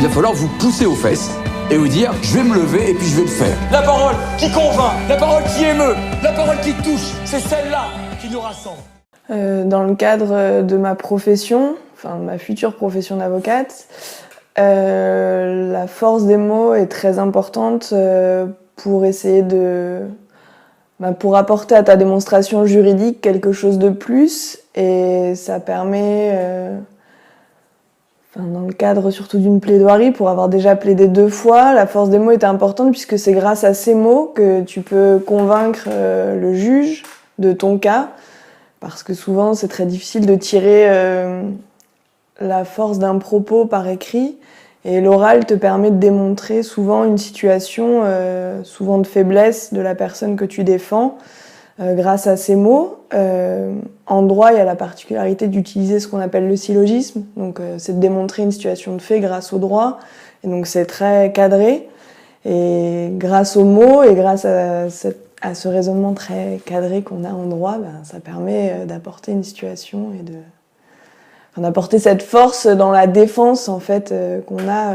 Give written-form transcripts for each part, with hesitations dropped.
il va falloir vous pousser aux fesses et vous dire je vais me lever et puis je vais le faire. La parole qui convainc, la parole qui émeut, la parole qui touche, c'est celle-là qui nous rassemble. Dans le cadre de ma profession, enfin de ma future profession d'avocate, la force des mots est très importante pour essayer pour apporter à ta démonstration juridique quelque chose de plus, et ça permet, dans le cadre surtout d'une plaidoirie, pour avoir déjà plaidé 2 fois, la force des mots est importante puisque c'est grâce à ces mots que tu peux convaincre le juge de ton cas, parce que souvent c'est très difficile de tirer la force d'un propos par écrit, et l'oral te permet de démontrer souvent une situation, souvent de faiblesse de la personne que tu défends, grâce à ces mots. En droit, il y a la particularité d'utiliser ce qu'on appelle le syllogisme, donc c'est de démontrer une situation de fait grâce au droit, et donc c'est très cadré, et grâce aux mots et grâce à ce raisonnement très cadré qu'on a en droit, ça permet d'apporter une situation et d'apporter cette force dans la défense en fait qu'on a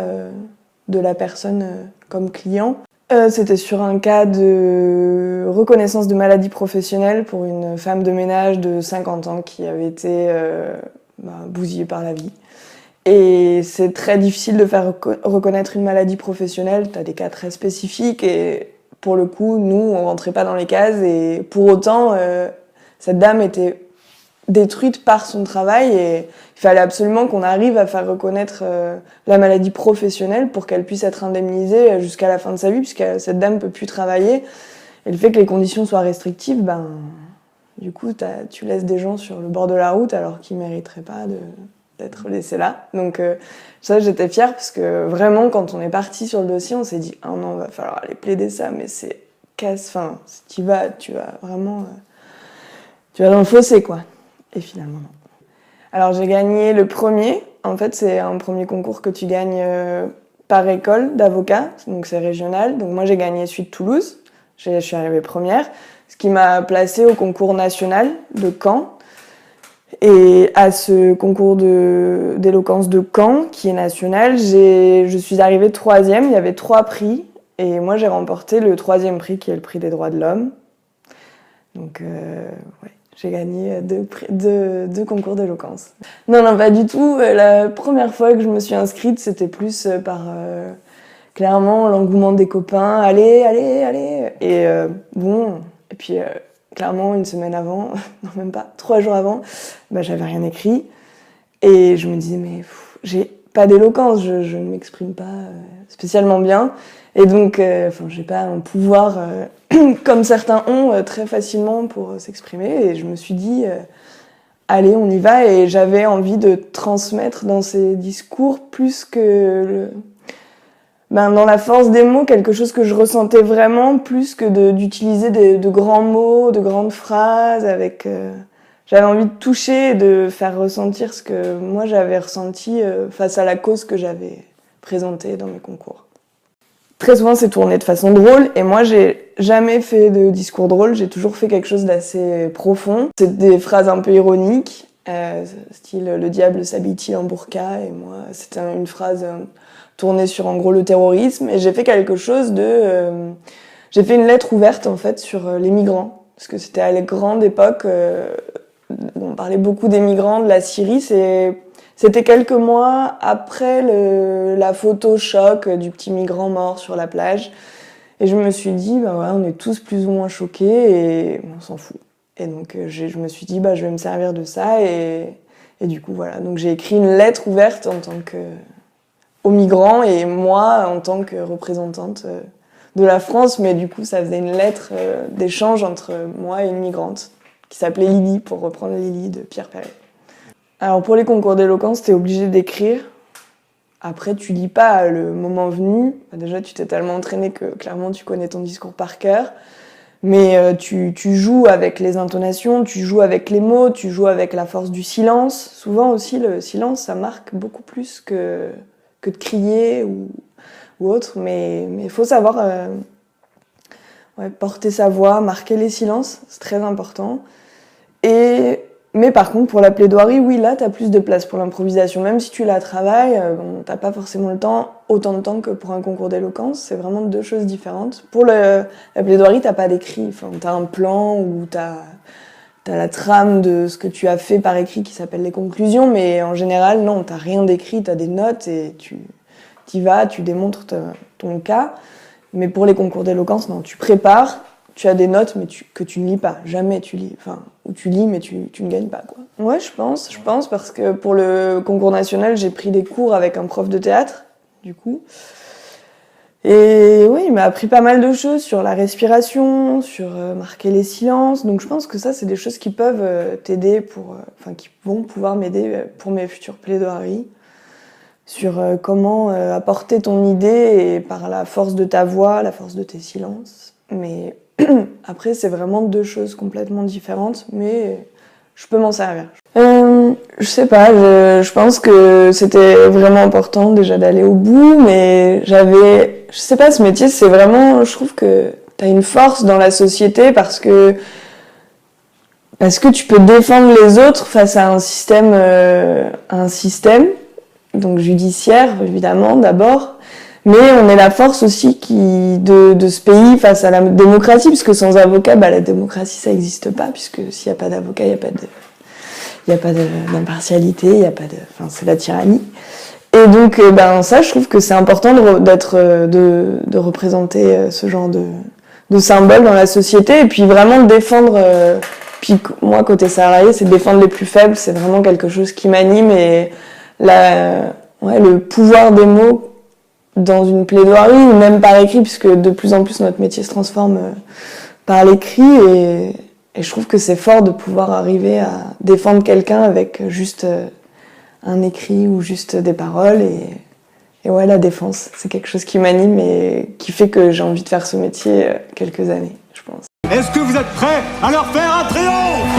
de la personne comme client. C'était sur un cas de reconnaissance de maladie professionnelle pour une femme de ménage de 50 ans qui avait été bousillée par la vie. Et c'est très difficile de faire reconnaître une maladie professionnelle, tu as des cas très spécifiques, et pour le coup, nous, on rentrait pas dans les cases, et pour autant, cette dame était détruite par son travail, et il fallait absolument qu'on arrive à faire reconnaître la maladie professionnelle pour qu'elle puisse être indemnisée jusqu'à la fin de sa vie, puisque cette dame peut plus travailler. Et le fait que les conditions soient restrictives, du coup, tu laisses des gens sur le bord de la route alors qu'ils mériteraient pas d'être laissés là. Donc ça, j'étais fière, parce que vraiment, quand on est parti sur le dossier, on s'est dit « Ah non, va falloir aller plaider ça, mais c'est casse-fin. Tu vas vraiment... tu vas dans le fossé, quoi. » Et finalement, non. Alors, j'ai gagné le premier. En fait, c'est un premier concours que tu gagnes par école d'avocat, donc c'est régional. Donc moi, j'ai gagné celui de Toulouse. Je suis arrivée première, ce qui m'a placée au concours national de Caen. Et à ce concours d'éloquence de Caen, qui est national, je suis arrivée 3e. Il y avait 3 prix. Et moi, j'ai remporté le 3e prix, qui est le prix des droits de l'homme. Donc, ouais. J'ai gagné 2 concours d'éloquence. Non, pas du tout. La première fois que je me suis inscrite, c'était plus par clairement l'engouement des copains. Allez. Et et puis clairement, une semaine avant, non même pas, 3 jours avant, j'avais rien écrit. Et je me disais, mais j'ai pas d'éloquence, je ne m'exprime pas spécialement bien. Et donc, j'ai pas un pouvoir comme certains ont très facilement pour s'exprimer. Et je me suis dit, allez, on y va. Et j'avais envie de transmettre dans ces discours plus que dans la force des mots, quelque chose que je ressentais vraiment, plus que d'utiliser de grands mots, de grandes phrases. J'avais envie de toucher et de faire ressentir ce que moi j'avais ressenti face à la cause que j'avais présentée dans mes concours. Très souvent, c'est tourné de façon drôle, et moi, j'ai jamais fait de discours drôle, j'ai toujours fait quelque chose d'assez profond. C'est des phrases un peu ironiques, style « le diable s'habille-t-il en burqa ?» et moi, c'était une phrase tournée sur, en gros, le terrorisme, et j'ai fait quelque chose j'ai fait une lettre ouverte, en fait, sur les migrants, parce que c'était à la grande époque, on parlait beaucoup des migrants de la Syrie, C'était quelques mois après la photo choc du petit migrant mort sur la plage. Et je me suis dit, on est tous plus ou moins choqués et on s'en fout. Et donc, je me suis dit, je vais me servir de ça. Et du coup, voilà. Donc, j'ai écrit une lettre ouverte aux migrants, et moi, en tant que représentante de la France. Mais du coup, ça faisait une lettre d'échange entre moi et une migrante qui s'appelait Lily, pour reprendre Lily de Pierre Perret. Alors pour les concours d'éloquence, t'es obligé d'écrire. Après, tu lis pas le moment venu. Déjà, tu t'es tellement entraîné que clairement, tu connais ton discours par cœur. Mais tu joues avec les intonations, tu joues avec les mots, tu joues avec la force du silence. Souvent aussi, le silence, ça marque beaucoup plus que de crier ou autre. Mais il faut savoir porter sa voix, marquer les silences, c'est très important. Et Mais par contre, pour la plaidoirie, oui, là, t'as plus de place pour l'improvisation. Même si tu la travailles, bon, t'as pas forcément autant de temps que pour un concours d'éloquence. C'est vraiment deux choses différentes. Pour la plaidoirie, t'as pas d'écrit. Enfin, t'as un plan ou t'as la trame de ce que tu as fait par écrit qui s'appelle les conclusions. Mais en général, non, t'as rien d'écrit, t'as des notes et t'y vas, tu démontres ton cas. Mais pour les concours d'éloquence, non, tu prépares. Tu as des notes, mais que tu ne lis pas. Jamais tu lis. Enfin, ou tu lis, mais tu ne gagnes pas, quoi. Ouais, je pense, parce que pour le concours national, j'ai pris des cours avec un prof de théâtre, du coup. Et oui, il m'a appris pas mal de choses sur la respiration, sur marquer les silences. Donc je pense que ça, c'est des choses qui peuvent t'aider qui vont pouvoir m'aider pour mes futures plaidoiries. Sur comment apporter ton idée et par la force de ta voix, la force de tes silences. Mais après, c'est vraiment deux choses complètement différentes, mais je peux m'en servir. Je sais pas, je pense que c'était vraiment important déjà d'aller au bout, mais je sais pas, ce métier, c'est vraiment, je trouve que t'as une force dans la société parce que tu peux défendre les autres face à un système, donc judiciaire, évidemment, d'abord. Mais on est la force aussi de ce pays face à la démocratie, puisque sans avocat, la démocratie, ça n'existe pas, puisque s'il n'y a pas d'avocat, il n'y a pas d'impartialité, c'est la tyrannie. Et donc, ça, je trouve que c'est important de représenter ce genre de symbole dans la société, et puis vraiment de défendre, puis moi, côté salarié, c'est de défendre les plus faibles, c'est vraiment quelque chose qui m'anime, et le pouvoir des mots dans une plaidoirie ou même par écrit, puisque de plus en plus notre métier se transforme par l'écrit, et je trouve que c'est fort de pouvoir arriver à défendre quelqu'un avec juste un écrit ou juste des paroles, et ouais, la défense, c'est quelque chose qui m'anime et qui fait que j'ai envie de faire ce métier quelques années, je pense. Est-ce que vous êtes prêts à leur faire un triomphe ?